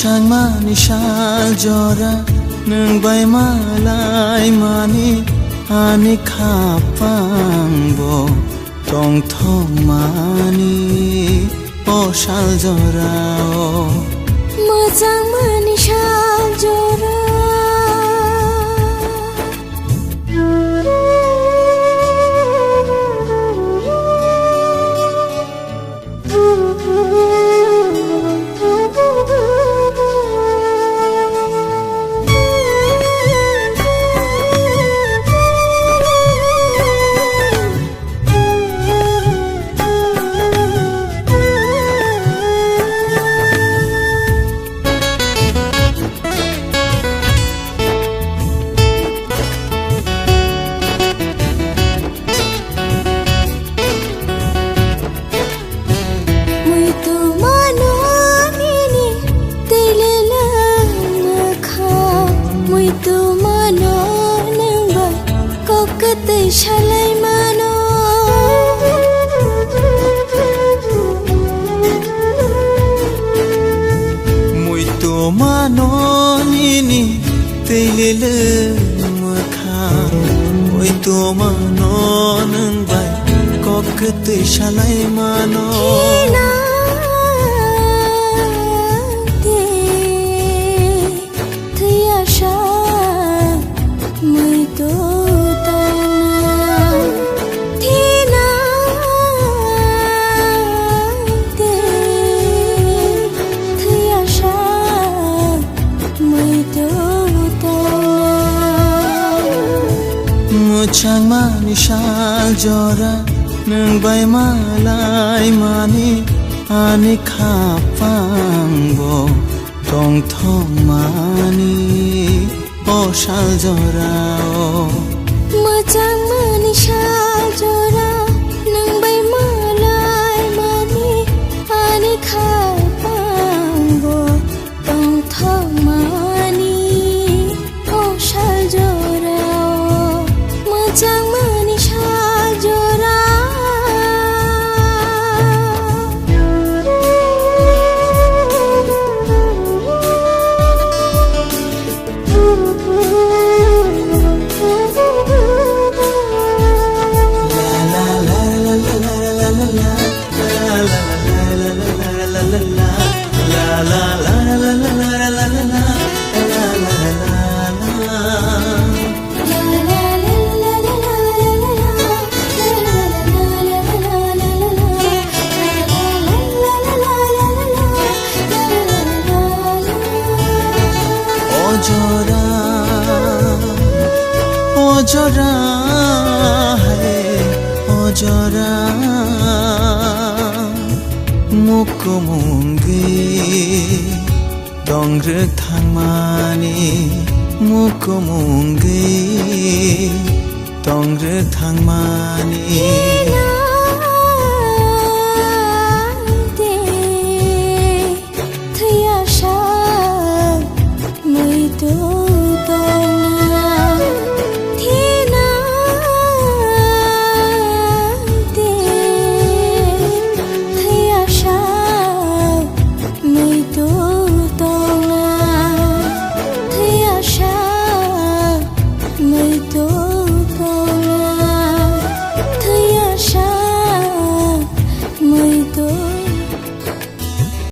मोजां मानि साल जरा नों बाय मालाय मानि आनि खापांबो tong mani o shal jora o मोजां मानि साल जरा shalai mano muito mano nini telele makha muito mano nang bai kokte shalai mano मोजां मानि साल जरा नों बाय मालाय मानि आनि खापांबो tong mani o shal jora o मोजां मानि साल जरा नों बाय मालाय मानि आनि खापांबो tong mani o shal jora मोजां मानि साल जरा jora hai o jora mukumungi dongre thangmani mukumungi dongre thangmani